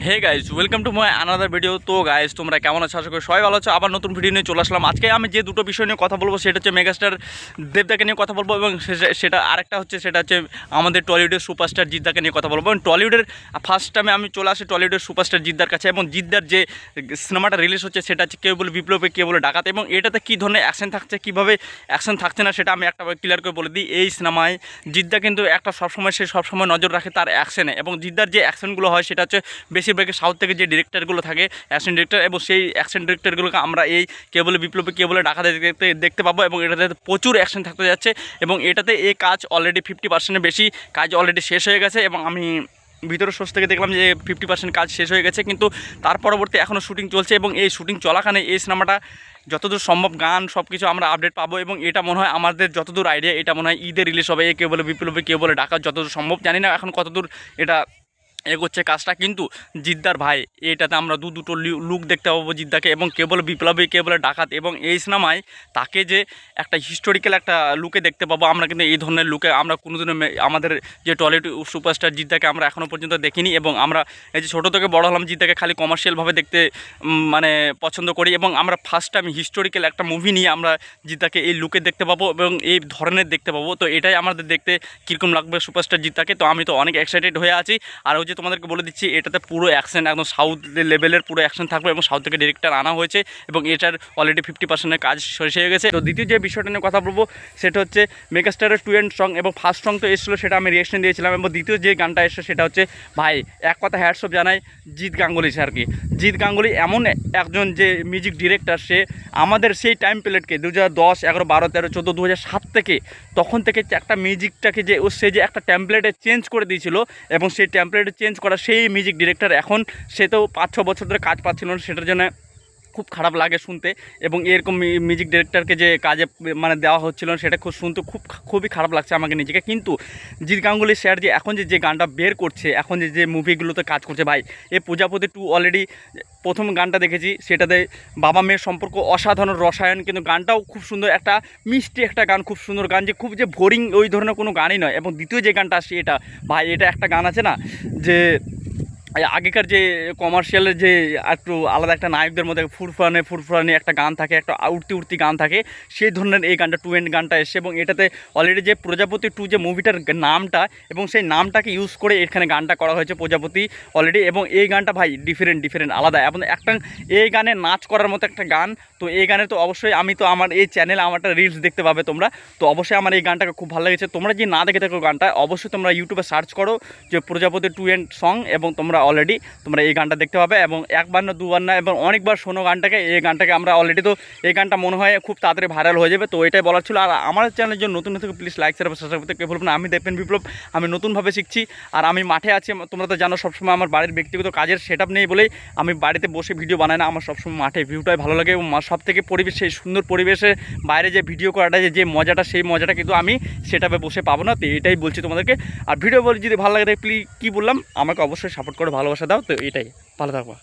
Hey guys welcome to my another video. তো guys তোমরা কেমন আছো? আশা করি সবাই ভালো আছো। আবার নতুন ভিডিও নিয়ে চলে আসলাম। আজকে আমি যে দুটো বিষয় নিয়ে কথা বলবো সেটা হচ্ছে মেগাস্টার দেবদাকে নিয়ে কথা বলবো, এবং সেটা আরেকটা হচ্ছে সেটা হচ্ছে আমাদের টলিউডের সুপারস্টার জিদ্দাকে নিয়ে কথা বলবো। এবং টলিউডের ফার্স্ট টাইমে আমি চলে আসি টলিউডের সুপারস্টার জিদ্দার কাছে, এবং জিদ্দার যে সিনেমাটা রিলিজ হচ্ছে সেটা হচ্ছে কেউ বলে বিপ্লবে, কেউ বলে ডাকাত, এবং এটাতে কী ধরনের অ্যাকশন থাকছে, কীভাবে অ্যাকশন থাকছে না সেটা আমি একটা ক্লিয়ার করে বলে দিই। এই সিনেমায় জিদ্দা কিন্তু একটা সবসময় নজর রাখে তার অ্যাকশনে, এবং জিদ্দার যে অ্যাকশনগুলো হয় সেটা হচ্ছে বেশিরভাগই সাউথ থেকে যে ডিরেক্টরগুলো থাকে অ্যাকশন ডিরেক্টর, এবং সেই অ্যাকশন ডিরেক্টরগুলোকে আমরা এই কেবলে বিপ্লবে কেবলে ডাকাতে দেখতে পাবো, এবং এটাতে প্রচুর অ্যাকশন থাকতে যাচ্ছে। এবং এটাতে এই কাজ অলরেডি 50% বেশি কাজ অলরেডি শেষ হয়ে গেছে, এবং আমি ভিতরের সোর্স থেকে দেখলাম যে 50% কাজ শেষ হয়ে গেছে, কিন্তু তার পরবর্তী এখনও শুটিং চলছে। এবং এই শুটিং চলাকালে এই সিনেমাটা যতদূর সম্ভব গান সব কিছু আমরা আপডেট পাবো, এবং এটা মনে হয় আমাদের যতদূর আইডিয়া এটা মনে হয় ঈদে রিলিজ হবে। কেউ বলে বিপ্লবে, কেউ বলে ডাকাত যতদূর সম্ভব, জানি না এখন কতদূর এটা এগোচ্ছে কাজটা। কিন্তু জিদ্দার ভাই এটাতে আমরা দুটো লুক দেখতে পাবো জিদ্দাকে, এবং কে বলে বিপ্লবী, কে বলে ডাকাত, এবং এই সিনেমায় তাকে যে একটা হিস্টোরিক্যাল একটা লুকে দেখতে পাবো আমরা, কিন্তু এই ধরনের লুকে আমরা কোনোদিনও আমাদের যে টলিউড সুপারস্টার জিদ্দাকে আমরা এখনও পর্যন্ত দেখিনি। এবং আমরা এই যে ছোটো থেকে বড় হলাম জিদ্দাকে খালি কমার্শিয়ালভাবে দেখতে মানে পছন্দ করি, এবং আমরা ফার্স্ট টাইম হিস্টোরিক্যাল একটা মুভি নিয়ে আমরা জিদ্দাকে এই লুকে দেখতে পাবো এবং এই ধরনের দেখতে পাবো। তো এটাই আমাদের দেখতে কীরকম লাগবে সুপারস্টার জিদ্দাকে। তো আমি তো অনেক এক্সাইটেড হয়ে আছি। আর ওই যে তোমাদেরকে বলে দিচ্ছি এটাতে পুরো অ্যাকশন একদম সাউথ লেভেলের পুরো অ্যাকশন থাকবে, এবং সাউথ থেকে ডিরেক্টর আনা হয়েছে, এবং এটার অলরেডি 50% কাজ শেষ হয়ে গেছে। তো দ্বিতীয় যে বিষয়টা নিয়ে কথা বলবো সেটা হচ্ছে মেগাস্টারের 2 এন্ড সং, এবং ফার্স্ট সং তো এসেছিলো সেটা আমি রিয়েকশন দিয়েছিলাম, এবং দ্বিতীয় যে গানটা এসেছে সেটা হচ্ছে ভাই এক কথা হ্যাটস অফ জানাই জিৎ গাঙ্গুলি স্যারকে। জিৎ গাঙ্গুলি এমন একজন যে মিউজিক ডিরেক্টর, সে আমাদের সেই টাইম পিরিয়ডকে 2010, 11, 12, 13, 14, 2007 থেকে তখন থেকে একটা মিউজিকটাকে যে সে যে একটা টেমপ্লেটে চেঞ্জ করে দিয়েছিল, এবং সেই টেমপ্লেটে চেঞ্জ করা সেই মিউজিক ডিরেক্টর এখন সে তো 5-6 বছর ধরে কাজ পাচ্ছিল না, সেটার জন্য খুব খারাপ লাগে শুনতে। এবং এরকম মিউজিক ডিরেক্টরকে যে কাজে মানে দেওয়া হচ্ছিল সেটা শুনতে খুবই খারাপ লাগছে আমাকে নিজেকে। কিন্তু জিৎ গাঙ্গুলি স্যার যে এখন যে গানটা বের করছে, এখন যে মুভিগুলোতে কাজ করছে ভাই, এই প্রজাপতি 2 অলরেডি প্রথম গানটা দেখেছি, সেটাতে বাবা মেয়ের সম্পর্ক অসাধারণ রসায়ন, কিন্তু গানটাও খুব সুন্দর, একটা মিষ্টি একটা গান, খুব সুন্দর গান, যে খুব যে বোরিং ওই ধরনের কোনো গানই নয়। এবং দ্বিতীয় যে গানটা আসছে এটা ভাই, এটা একটা গান আছে না যে আগেকার যে কমার্শিয়ালের যে একটু আলাদা একটা নায়কদের মধ্যে ফুরফুরানি একটা গান থাকে, একটা উঠতি গান থাকে, সেই ধরনের এই গানটা 2 এন্ড গানটা এসে। এবং এটাতে অলরেডি যে প্রজাপতি 2 যে মুভিটার নামটা, এবং সেই নামটাকে ইউজ করে এখানে গানটা করা হয়েছে প্রজাপতি অলরেডি। এবং এই গানটা ভাই ডিফারেন্ট আলাদা, এবং একটা এই গানে নাচ করার মতো একটা গান। তো এই গানে তো অবশ্যই আমি তো আমার এই চ্যানেলে আমার একটা রিলস দেখতে পাবে তোমরা, তো অবশ্যই আমার এই গানটাকে খুব ভালো লেগেছে। তোমরা যদি না দেখে থাকো গানটা, অবশ্যই তোমরা ইউটিউবে সার্চ করো যে প্রজাপতি 2 এন্ড সং, এবং তোমরা অলরেডি তোমরা এই গানটা দেখতে পাবে। এবং একবার না দুবার না, এবং অনেকবার শোনো গানটাকে। এই গানটাকে আমরা অলরেডি তো এই গানটা মনে হয় খুব তাড়াতাড়ি ভাইরাল হয়ে যাবে। তো এটাই বলার ছিল। আর আমার চ্যানেলের জন্য নতুন থেকে প্লিজ লাইক শেয়ার সাবস্ক্রাইব করতে কেউ বলবো না। আমি দেখবেন বিপ্লব, আমি নতুনভাবে শিখছি, আর আমি মাঠে আছি। তোমরা তো জানো সবসময় আমার বাড়ির ব্যক্তিগত কাজের সেটআপ নেই বলেই আমি বাড়িতে বসে ভিডিও বানাই না। আমার সবসময় মাঠে ভিউটাই ভালো লাগে, এবং সব থেকে পরিবেশ, সেই সুন্দর পরিবেশে বাইরে যে ভিডিও করাটা যে মজাটা, সেই মজাটা কিন্তু আমি সেটাপে বসে পাবো না। তো এটাই বলছি তোমাদেরকে। আর ভিডিও বলে যদি ভালো লাগে প্লিজ, কী বললাম, আমাকে অবশ্যই সাপোর্ট করে ভালোবাসা দাও। তো এটাই, ভালো থাকবা।